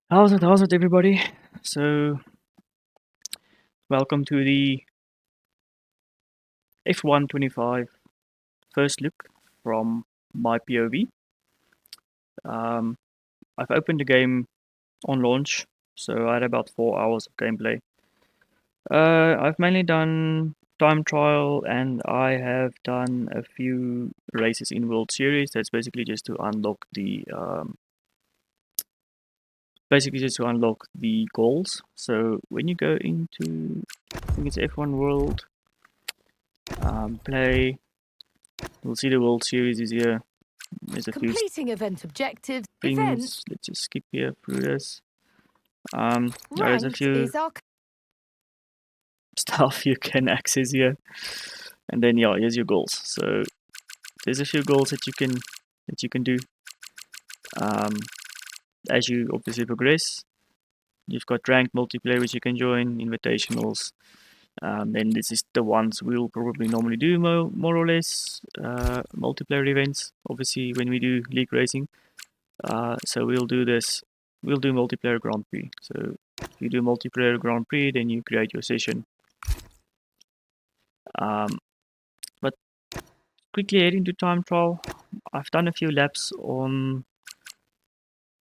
How's it, everybody? So, welcome to the F125 first look from my POV. Um, I've opened the game on launch, so I had about 4 hours of gameplay. I've mainly done time trial and I have done a few races in World Series. That's basically just to unlock the goals. So when you go into, I think it's F1 World, play. We'll see the World Series is here. There's a few Completing event objectives. things. Let's just skip here through this. There's a Ranked few is our stuff you can access here, and then yeah, here's your goals. So there's a few goals that you can do as you obviously progress. You've got ranked multiplayer which you can join, invitationals. Then this is the ones we'll probably normally do more or less multiplayer events. Obviously, when we do league racing. So we'll do this. We'll do multiplayer Grand Prix. So if you do multiplayer Grand Prix, then you create your session. But quickly heading to time trial, I've done a few laps on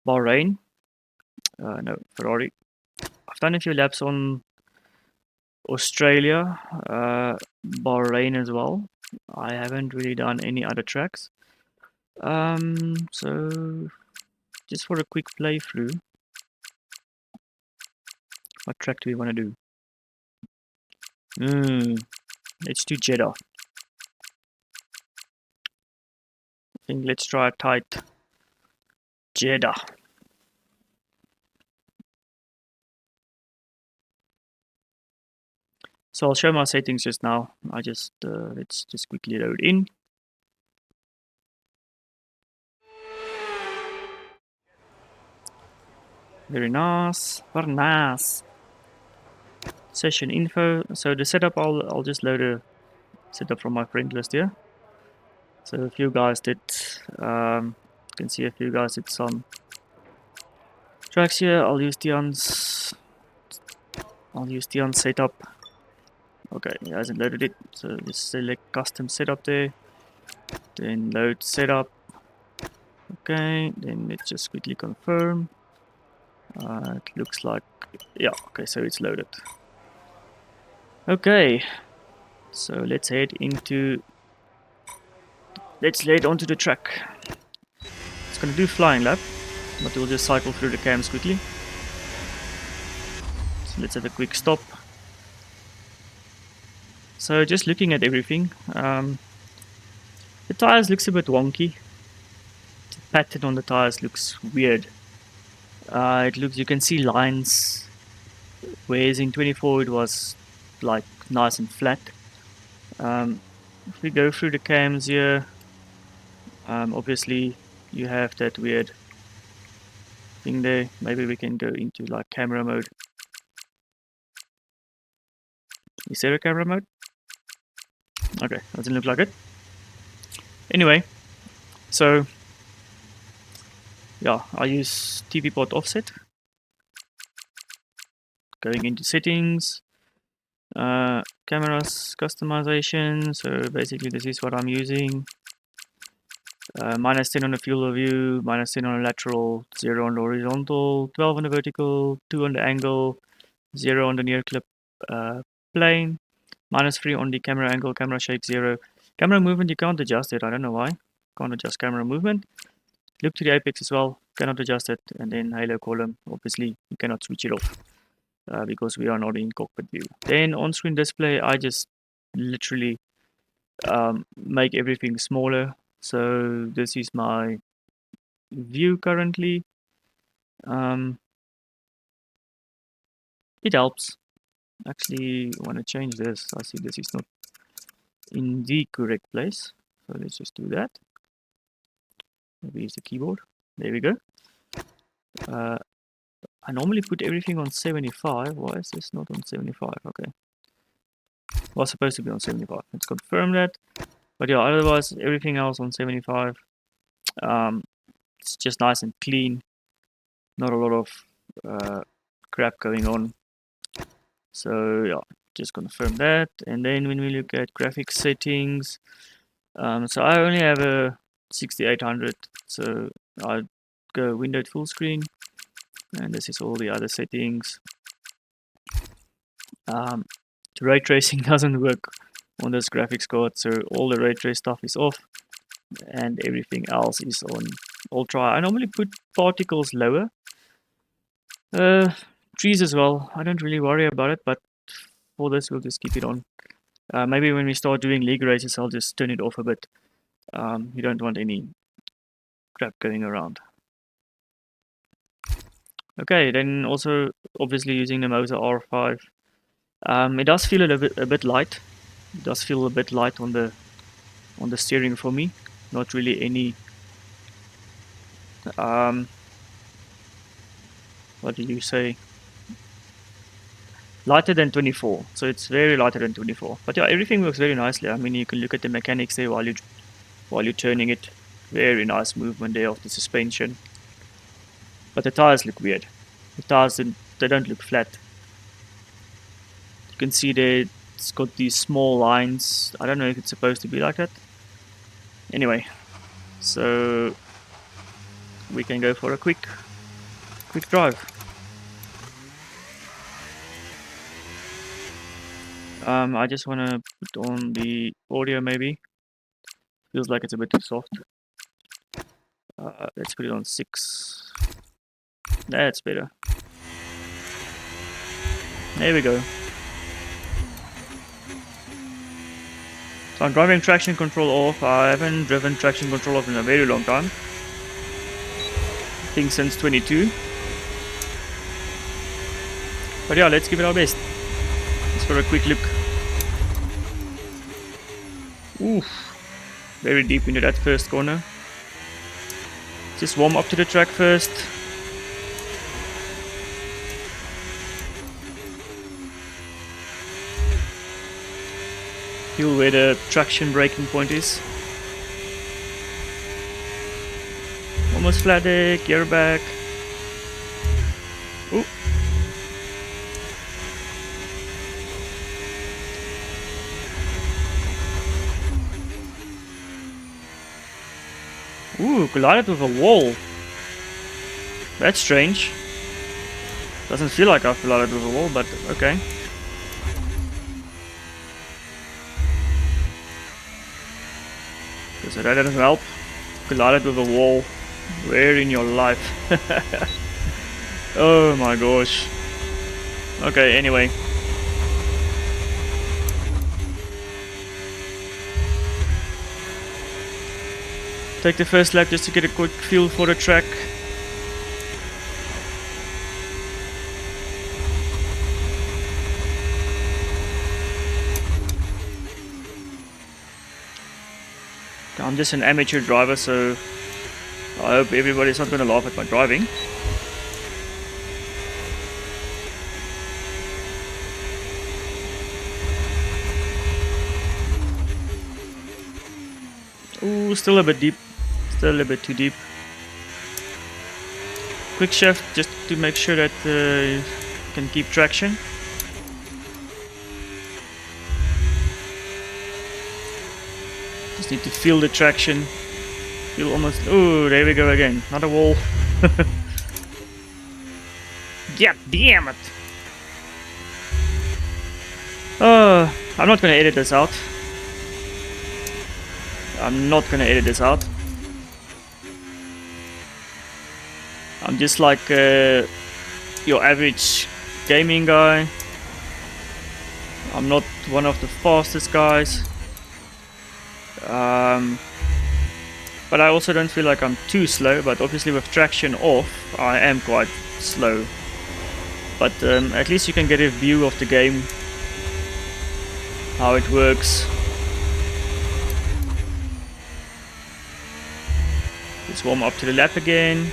Bahrain. No, Ferrari. I've done a few laps on Australia, Bahrain as well. I haven't really done any other tracks. So just for a quick playthrough, what track do we want to do? Let's do Jeddah. I think let's try a tight Jeddah. So I'll show my settings just now. Let's just quickly load in. Very nice, very nice. Session info. So the setup, I'll just load a setup from my friend list here. So a few guys did. You can see a few guys did some tracks here. I'll use Dion's setup. Okay, he hasn't loaded it. So just select custom setup there. Then load setup. Okay, then let's just quickly confirm. It looks like, yeah, okay, so it's loaded. Okay, so let's head onto the track. It's gonna do flying lap, but we'll just cycle through the cams quickly. So let's have a quick stop. So just looking at everything, the tires looks a bit wonky. The pattern on the tires looks weird. You can see lines, whereas in 24 it was like nice and flat. If we go through the cams here, obviously you have that weird thing there. Maybe we can go into like camera mode. Is there a camera mode? Okay, doesn't look like it. Anyway, so yeah, I use TV port offset. Going into settings, cameras customization. So basically this is what I'm using. -10 on the field of view, -10 on the lateral, 0 on the horizontal, 12 on the vertical, 2 on the angle, 0 on the near clip plane, -3 on the camera angle, camera shake 0. Camera movement, you can't adjust it, I don't know why. Can't adjust camera movement. Look to the apex as well, cannot adjust it. And then halo column, obviously you cannot switch it off because we are not in cockpit view. Then on screen display, I just literally make everything smaller. So this is my view currently. It helps. Actually, I want to change this. I see this is not in the correct place. So let's just do that. Maybe use the keyboard. There we go. I normally put everything on 75. Why is this not on 75? Okay. Was supposed to be on 75. Let's confirm that. But yeah, otherwise everything else on 75. It's just nice and clean. Not a lot of crap going on. So yeah, just confirm that. And then when we look at graphics settings, so I only have a 6800, so I'll go windowed full screen, and this is all the other settings. Ray tracing doesn't work on this graphics card, so all the ray trace stuff is off, and everything else is on ultra. I normally put particles lower. Trees as well. I don't really worry about it, but for this we'll just keep it on. Maybe when we start doing league races, I'll just turn it off a bit. You don't want any crap going around. Okay, then also obviously using the Moza R5. It does feel a bit light. It does feel a bit light on the steering for me. Not really any. What do you say? Lighter than 24. So it's very lighter than 24. But yeah, everything works very nicely. I mean, you can look at the mechanics there while you're turning it. Very nice movement there of the suspension. But the tires look weird. The tires they don't look flat. You can see there it's got these small lines. I don't know if it's supposed to be like that. Anyway, so we can go for a quick drive. I just want to put on the audio maybe. Feels like it's a bit too soft. Let's put it on 6. That's better. There we go. So I'm driving traction control off. I haven't driven traction control off in a very long time. I think since 22. But yeah, let's give it our best. Just for a quick look. Oof. Very deep into that first corner. Just warm up to the track first. Feel where the traction braking point is. Almost flat deck, gear back. Ooh. Ooh, collided with a wall. That's strange. Doesn't feel like I've collided with a wall, but okay. So that doesn't help. Collided with a wall. Where in your life? Oh my gosh. Okay, anyway. Take the first lap just to get a quick feel for the track. I'm just an amateur driver, so I hope everybody's not going to laugh at my driving. Ooh, still a bit deep. Still a bit too deep. Quick shift just to make sure that you can keep traction. Just need to feel the traction. Feel almost. Oh, there we go again. Not a wall. God damn it! I'm not gonna edit this out. I'm not gonna edit this out. I'm just like your average gaming guy. I'm not one of the fastest guys. But I also don't feel like I'm too slow, but obviously with traction off I am quite slow. But at least you can get a view of the game, how it works. Let's warm up to the lap again.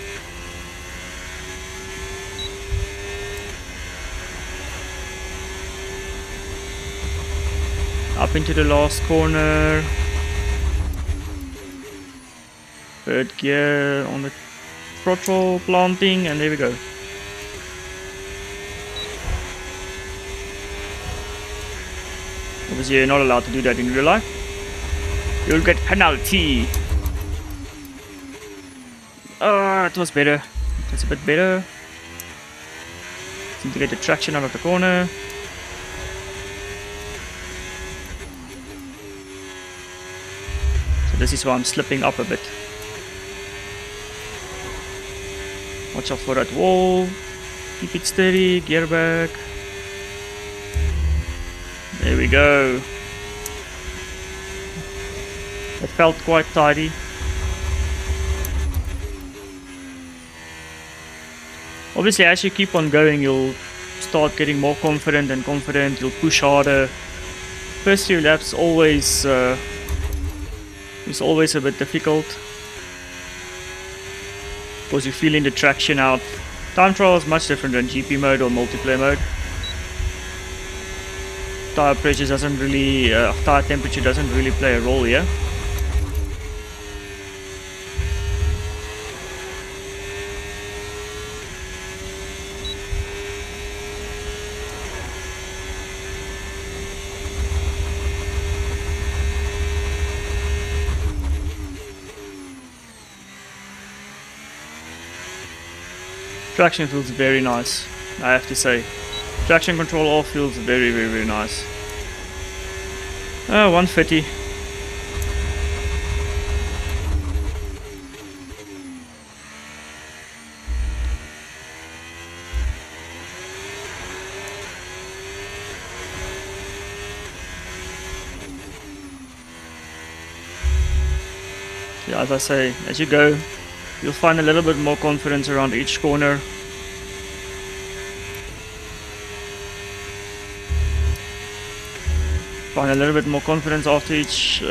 Up into the last corner. Third gear on the throttle planting, and there we go. Obviously, you're not allowed to do that in real life. You'll get penalty. It was better. It was a bit better. Seem to get the traction out of the corner. So this is why I'm slipping up a bit. Watch out for that wall. Keep it steady. Gear back. There we go. It felt quite tidy. Obviously, as you keep on going, you'll start getting more confident and confident. You'll push harder. First few laps always is always a bit difficult because you're feeling the traction out. Time trial is much different than GP mode or multiplayer mode. Tire pressure doesn't really, tire temperature doesn't really play a role here. Traction feels very nice, I have to say. Traction control all feels very, very, very nice. 150. Yeah, as I say, as you go, you'll find a little bit more confidence around each corner. Find a little bit more confidence after each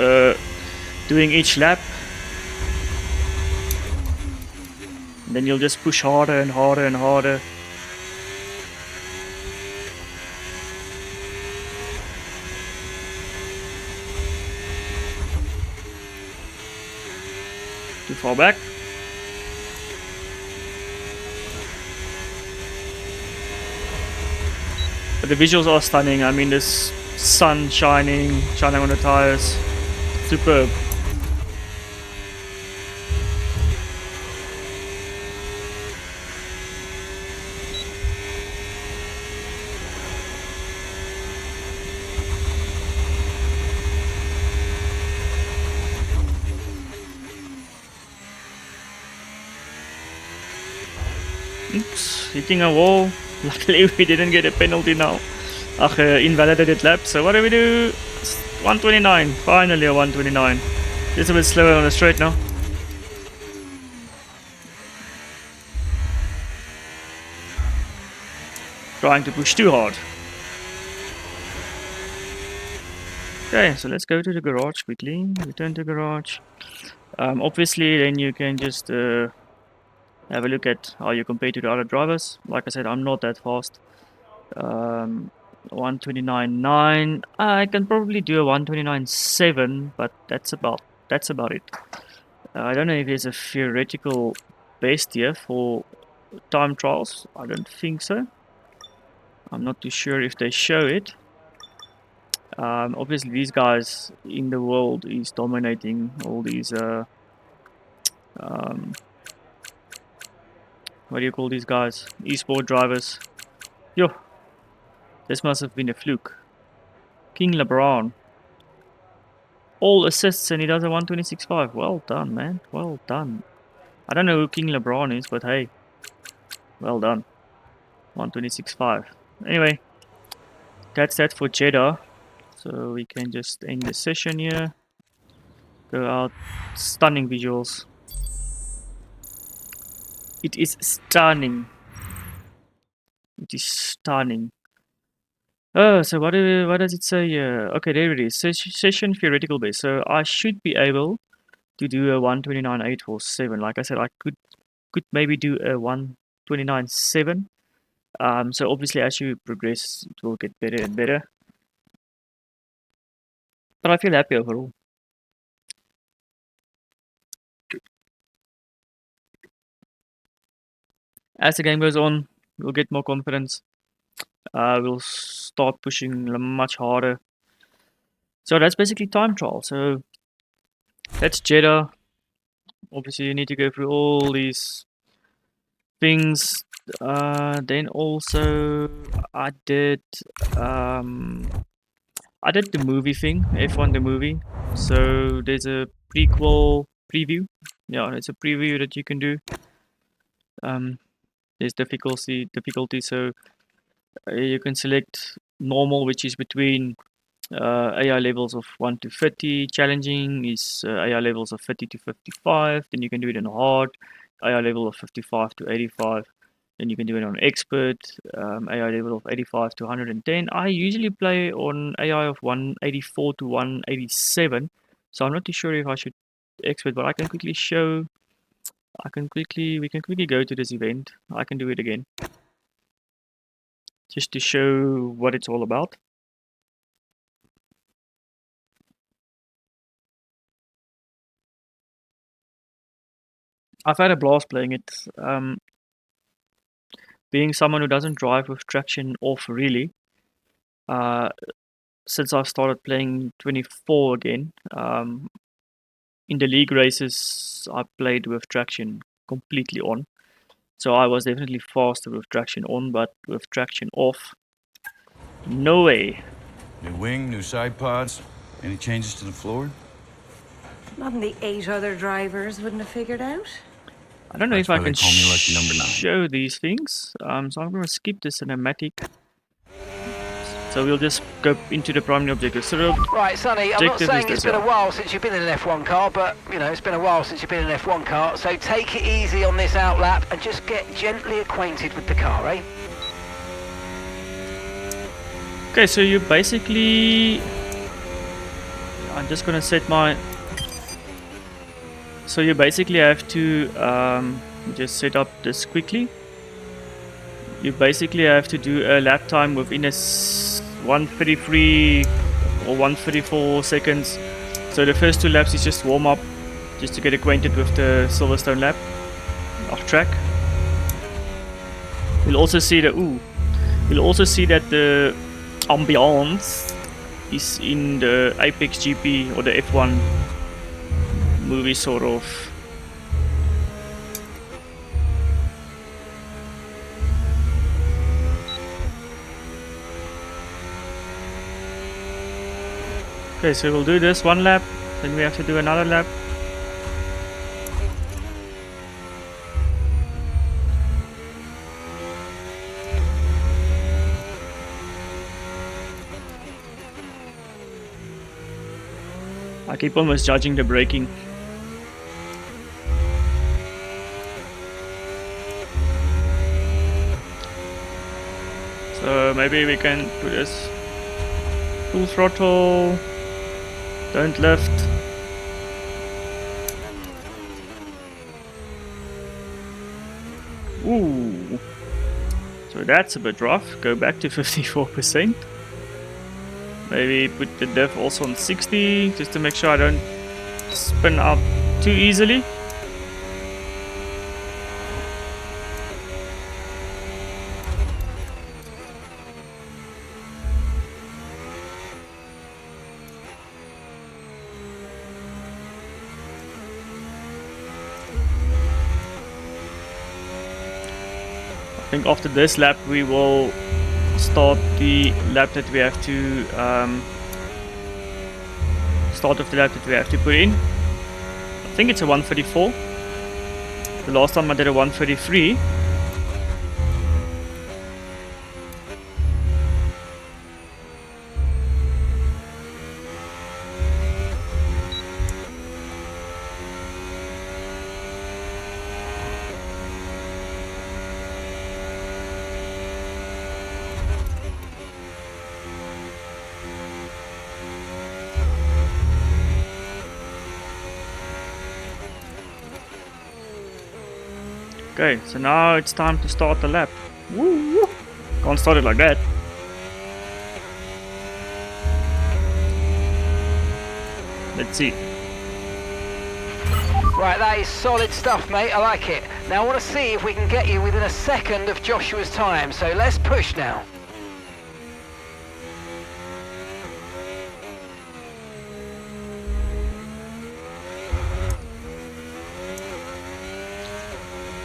doing each lap. And then you'll just push harder and harder and harder. Too far back. But the visuals are stunning. I mean, this sun shining on the tires. Superb. Oops, hitting a wall. Luckily we didn't get a penalty now. Invalidated lap. So what do we do? 129. Finally a 129. Just a bit slower on the straight now. Trying to push too hard. Okay, so let's go to the garage quickly. Return to garage. Obviously, then you can just have a look at how you compare to the other drivers. Like I said, I'm not that fast. 129.9. I can probably do a 129.7, but that's about it. I don't know if there's a theoretical best here for time trials. I don't think so. I'm not too sure if they show it. Obviously, these guys in the world is dominating all these. What do you call these guys? Esport drivers. Yo, this must have been a fluke. King LeBron. All assists and he does a 126.5. Well done, man. Well done. I don't know who King LeBron is, but hey, well done. 126.5. Anyway, that's that for Jeddah. So we can just end the session here. Go out. Stunning visuals. It is stunning. It is stunning. Oh, so what does it say here? Okay, there it is. Session theoretical base. So I should be able to do a 129.847. Like I said, I could maybe do a 129.7. So obviously as you progress, it will get better and better. But I feel happy overall. As the game goes on, we'll get more confidence. We'll start pushing much harder. So that's basically time trial. So that's Jeddah. Obviously, you need to go through all these things. Then also, I did the movie thing, F1 the movie. So there's a prequel preview. Yeah, it's a preview that you can do. There's difficulty. So you can select normal, which is between AI levels of 1 to 30. Challenging is AI levels of 30 to 55. Then you can do it in hard, AI level of 55 to 85. Then you can do it on expert, AI level of 85 to 110. I usually play on AI of 184 to 187. So I'm not too sure if I should expert, but I can quickly show. We can quickly go to this event. I can do it again, just to show what it's all about. I've had a blast playing it. Being someone who doesn't drive with traction off really, since I've started playing 24 again, in the league races I played with traction completely on. So I was definitely faster with traction on, but with traction off, no way. New wing, new side pods. Any changes to the floor? Nothing the 8 other drivers wouldn't have figured out. I don't know That's if I why they can call me Lucky Number 9. show these things, so I'm going to skip the cinematic. So we'll just go into the primary objective. So the Right, Sonny, I'm not objective saying is it's this, been yeah. a while since you've been in an F1 car, but, you know, it's been a while since you've been in an F1 car, so take it easy on this outlap and just get gently acquainted with the car, eh? Okay, so you basically... I'm just going to set my... So you basically have to just set up this quickly. You basically have to do a lap time within a 133 or 134 seconds. So the first 2 laps is just warm up, just to get acquainted with the Silverstone lap of track. You'll also see that the ambiance is in the Apex GP or the F1 movie sort of. Okay, so we'll do this 1 lap, then we have to do another lap. I keep on misjudging the braking. So maybe we can do this full throttle, don't lift. Ooh, so that's a bit rough. Go back to 54%. Maybe put the diff also on 60, just to make sure I don't spin out too easily. I think after this lap we will start the lap that we have to put in. I think it's a 134. The last time I did a 133. Okay, so now it's time to start the lap. Woo! Can't start it like that. Let's see. Right, that is solid stuff, mate. I like it. Now I want to see if we can get you within a second of Joshua's time, so let's push now.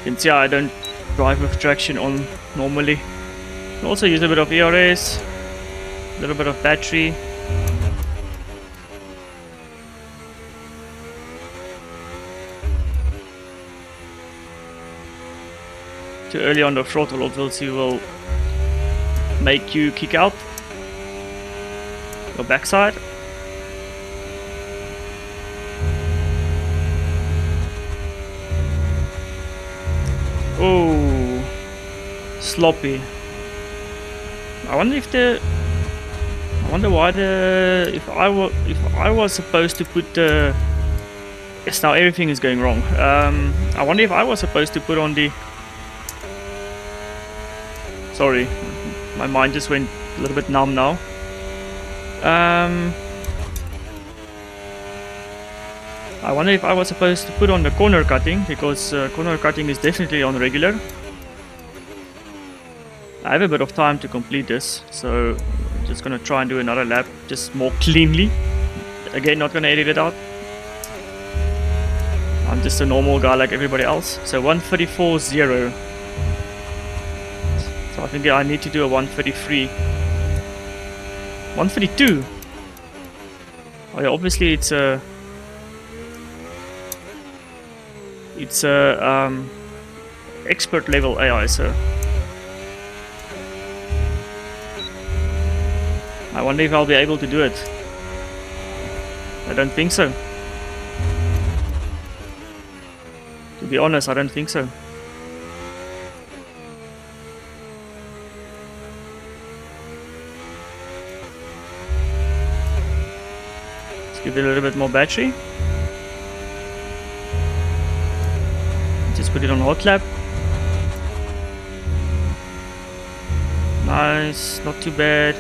can see I don't drive with traction on normally. Also use a bit of ERS, a little bit of battery. Too early on the throttle obviously will make you kick out your backside. Oh, sloppy. I wonder why if I was supposed to put the yes, now everything is going wrong. I wonder if I was supposed to put on the sorry, my mind just went a little bit numb now. I wonder if I was supposed to put on the corner cutting, because corner cutting is definitely on regular. I have a bit of time to complete this, so I'm just gonna try and do another lap, just more cleanly. Again, not gonna edit it out. I'm just a normal guy like everybody else. So 134.0. So I think I need to do a 133. 132. Oh yeah, obviously it's a expert level AI, so I wonder if I'll be able to do it. I don't think so. To be honest, I don't think so. Let's give it a little bit more battery. Just put it on hot lap. Nice, not too bad.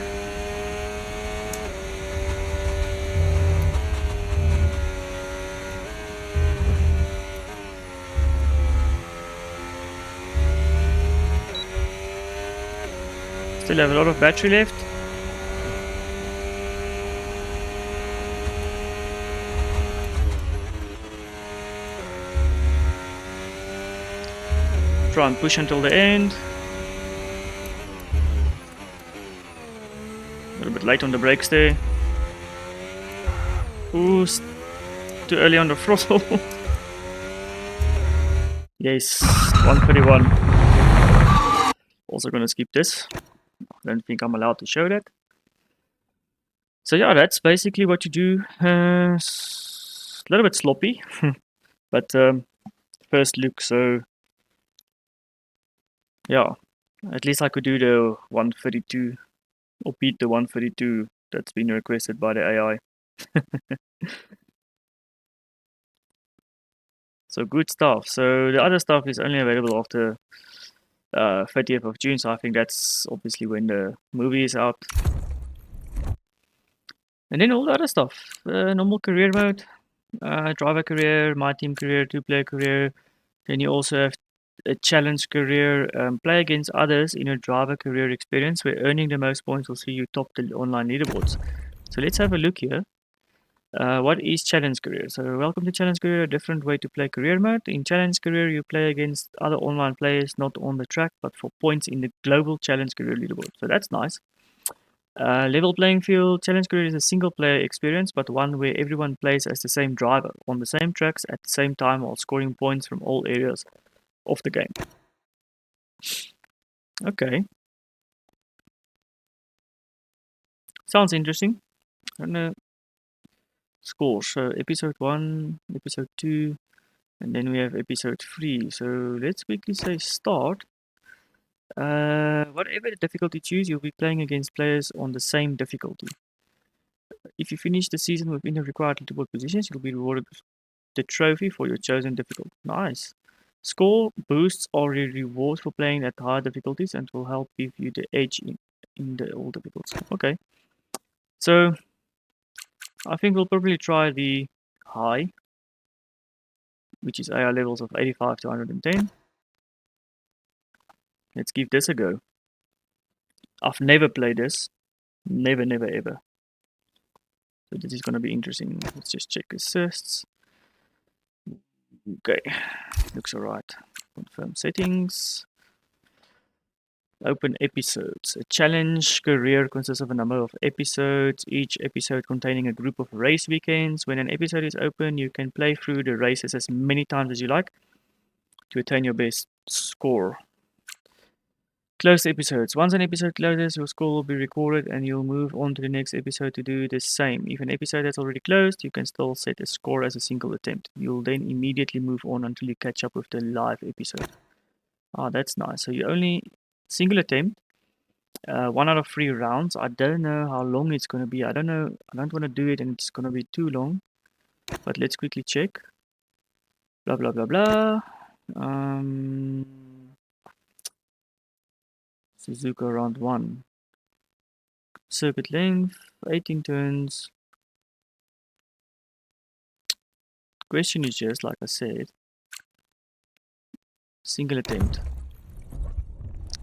Still have a lot of battery left. Try and push until the end. A little bit late on the brakes there. Ooh, too early on the throttle. Yes, 131. Also gonna skip this. I don't think I'm allowed to show that. So yeah, that's basically what you do. A little bit sloppy, but first look, so yeah, at least I could do the 132 or beat the 132 that's been requested by the AI. So good stuff. So the other stuff is only available after 30th of June, so I think that's obviously when the movie is out. And then all the other stuff, normal career mode, driver career, my team career, 2-player career. Then you also have a challenge career, play against others in a driver career experience where earning the most points will see you top the online leaderboards. So let's have a look here. What is challenge career? So welcome to challenge career, a different way to play career mode. In challenge career, you play against other online players, not on the track, but for points in the global challenge career leaderboard. So that's nice. Level playing field. Challenge career is a single player experience, but one where everyone plays as the same driver on the same tracks at the same time while scoring points from all areas of the game. Okay. Sounds interesting. And score. So episode 1, episode 2, and then we have episode 3. So let's quickly say start. Whatever the difficulty you choose, you'll be playing against players on the same difficulty. If you finish the season within the required leaderboard positions, you'll be rewarded with the trophy for your chosen difficulty. Nice. Score boosts are a reward for playing at higher difficulties and will help give you the edge in the all difficulties. Okay. So I think we'll probably try the high, which is AI levels of 85 to 110. Let's give this a go. I've never played this. Never, ever. So this is going to be interesting. Let's just check assists. Okay, looks alright. Confirm settings. Open episodes. A challenge career consists of a number of episodes, each episode containing a group of race weekends. When an episode is open, you can play through the races as many times as you like to attain your best score. Closed episodes. Once an episode closes, your score will be recorded and you'll move on to the next episode to do the same. If an episode has already closed, you can still set a score as a single attempt. You'll then immediately move on until you catch up with the live episode. Ah, that's nice. So you only single attempt, 1 out of 3 rounds. I don't know how long it's going to be. I don't know. I don't want to do it and it's going to be too long. But let's quickly check. Blah, blah, blah, blah. Suzuka round 1. Circuit length, 18 turns. Question is just, like I said, single attempt.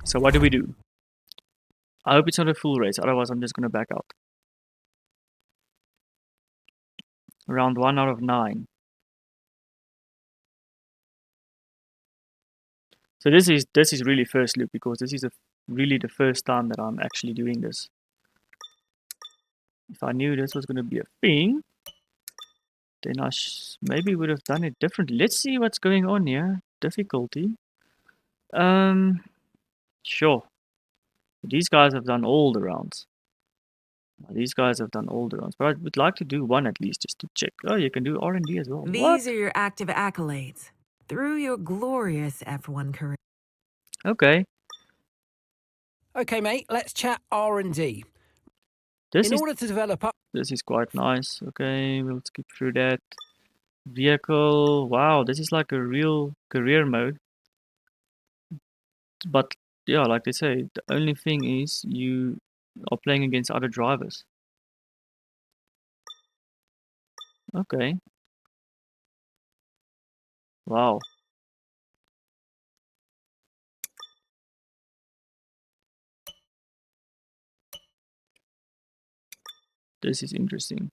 So what do we do? I hope it's not a full race, otherwise I'm just going to back out. Round 1 out of 9. So this is really first look, because this is really the first time that I'm actually doing this. If I knew this was going to be a thing, then I maybe would have done it differently. Let's see what's going on here. Difficulty. Sure. These guys have done all the rounds. These guys have done all the rounds, but I would like to do one at least, just to check. Oh, you can do R&D as well. These are your active accolades through your glorious F1 career. Okay. Okay, mate, let's chat R&D. This In is order to develop up... this is quite nice. Okay, we'll skip through that. Vehicle. Wow, this is like a real career mode. But yeah, like they say, the only thing is you are playing against other drivers. Okay. Wow. This is interesting.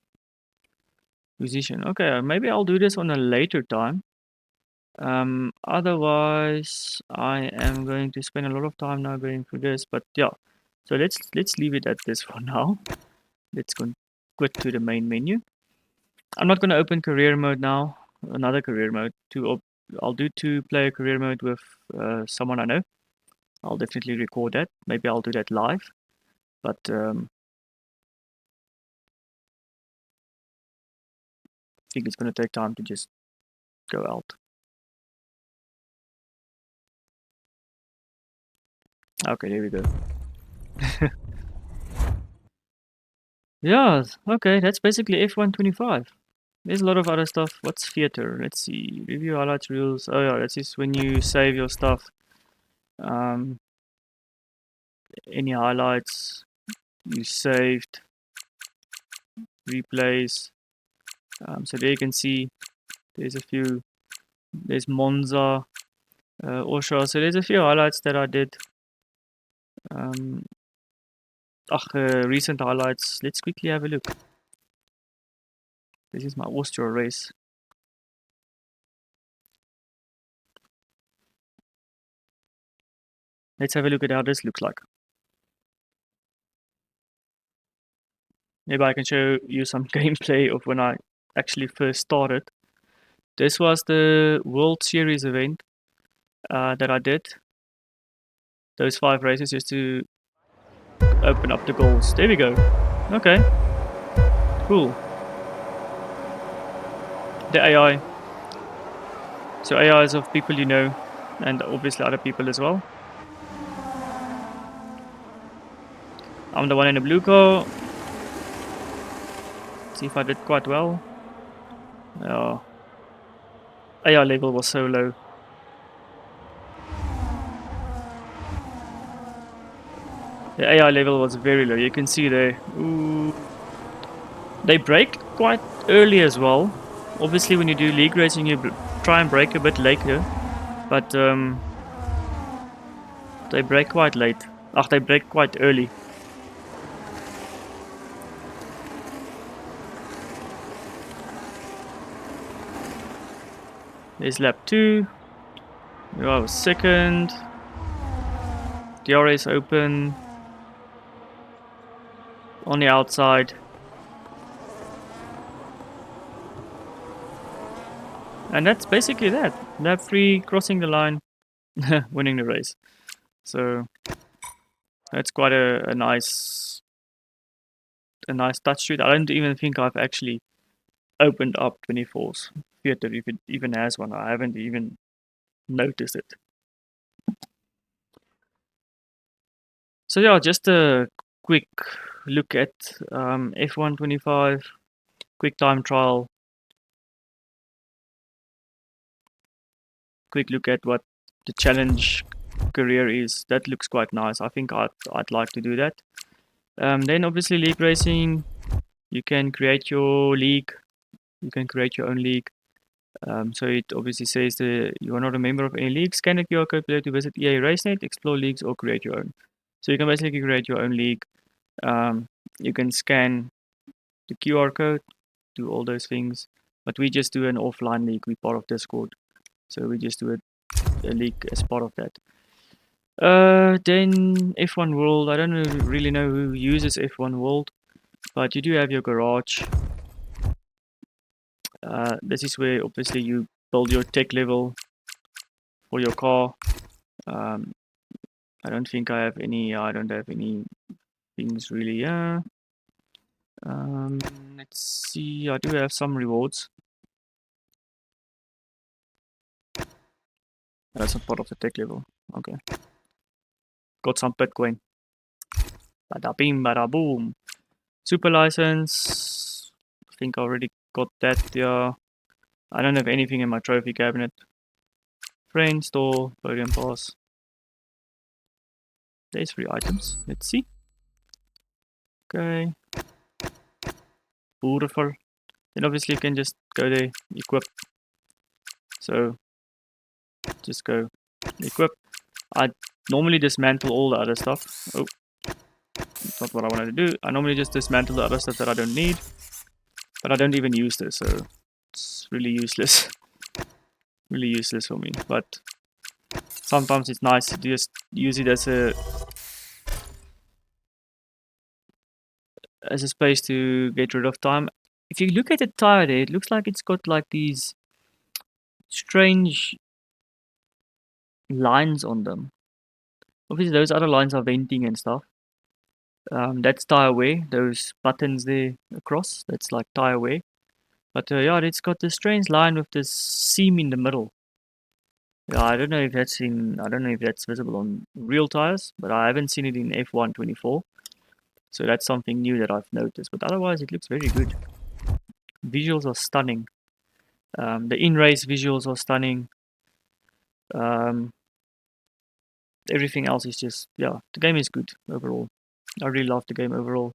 Position. Okay, maybe I'll do this on a later time. Otherwise, I am going to spend a lot of time now going through this. But yeah, so let's leave it at this for now. Let's quit to the main menu. I'm not going to open career mode now. Another career mode. I'll do 2-player career mode with someone I know. I'll definitely record that. Maybe I'll do that live. But I think it's going to take time to just go out. Okay, there we go. Yeah, okay, that's basically F1 25. There's a lot of other stuff. What's theater? Let's see. Review highlights, rules. Oh yeah, that's just when you save your stuff. Any highlights you saved. Replays. So there you can see there's a few. There's Monza, Osha. So there's a few highlights that I did. Recent highlights. Let's quickly have a look. This is my Austria race. Let's have a look at how this looks like. Maybe I can show you some gameplay of when I actually first started. This was the World Series event that I did. Those 5 races just to open up the goals. There we go. Okay. Cool. The AI. So AI is of people you know, and obviously other people as well. I'm the one in the blue car. See if I did quite well. AI level was so low. The AI level was very low. You can see there. Ooh. They brake quite early as well. Obviously, when you do league racing, you try and brake a bit later. But they brake quite late. They brake quite early. There's lap 2. We have second. DRS open. On the outside. And that's basically that. Lap 3, crossing the line, winning the race. So that's quite a nice touch to it. I don't even think I've actually opened up 24's theater if it even has one. I haven't even noticed it. So yeah, just a quick look at F1 25, quick time trial. Quick look at what the challenge career is. That looks quite nice. I think I'd like to do that. Then obviously league racing, you can create your league. You can create your own league. So it obviously says that you are not a member of any league. Scan the QR code below to visit EA RaceNet, explore leagues, or create your own. So you can basically create your own league. You can scan the QR code, do all those things. But we just do an offline league. We're part of Discord. So we just do a league as part of that. Then F1 World. I don't really know who uses F1 World, but you do have your garage. This is where obviously you build your tech level for your car. I don't think I have any. I don't have any things really. Let's see. I do have some rewards. That's not part of the tech level. Okay. Got some Bitcoin. Bada bing, bada boom. Super license. I think I already got that. Yeah. I don't have anything in my trophy cabinet. Friend store, podium pass. There's 3 items. Let's see. Okay. Beautiful. Then obviously you can just go there, equip. So just go equip. I normally dismantle all the other stuff. Oh, that's not what I wanted to do. I normally just dismantle the other stuff that I don't need. But I don't even use this, so it's really useless. Really useless for me. But sometimes it's nice to just use it as a space to get rid of time. If you look at the tire there, it looks like it's got like these strange lines on them. Obviously those other lines are venting and stuff. That's tire wear, those buttons there across, that's like tire wear. But yeah, it's got this strange line with this seam in the middle. Yeah, I don't know if that's visible on real tires, but I haven't seen it in F1 24. So that's something new that I've noticed. But otherwise, it looks very good. Visuals are stunning. The in-race visuals are stunning. Everything else is just, yeah, the game is good overall. I really love the game overall.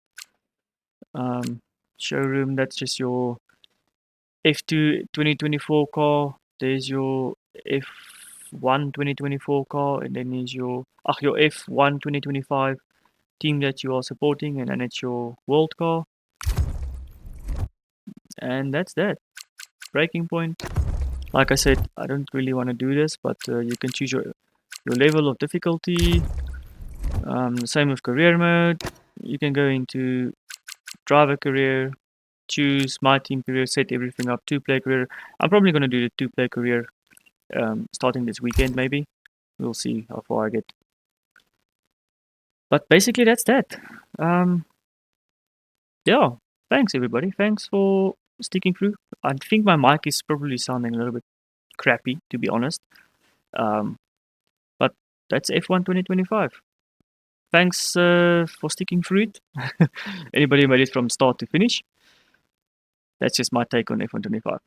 Showroom, that's just your F2 2024 car. There's your F1 2024 car, and then is your F1 2025 team that you are supporting, and then it's your world car. And that's that. Breaking point. Like I said, I don't really want to do this, but you can choose your level of difficulty. Same with career mode. You can go into driver career, choose my team career, set everything up, 2-player career. I'm probably going to do the 2-player career starting this weekend maybe. We'll see how far I get. But basically that's that. Yeah, thanks everybody. Thanks for sticking through. I think my mic is probably sounding a little bit crappy, to be honest. But that's F1 2025. Thanks for sticking through it. Anybody who made it from start to finish. That's just my take on F1 25.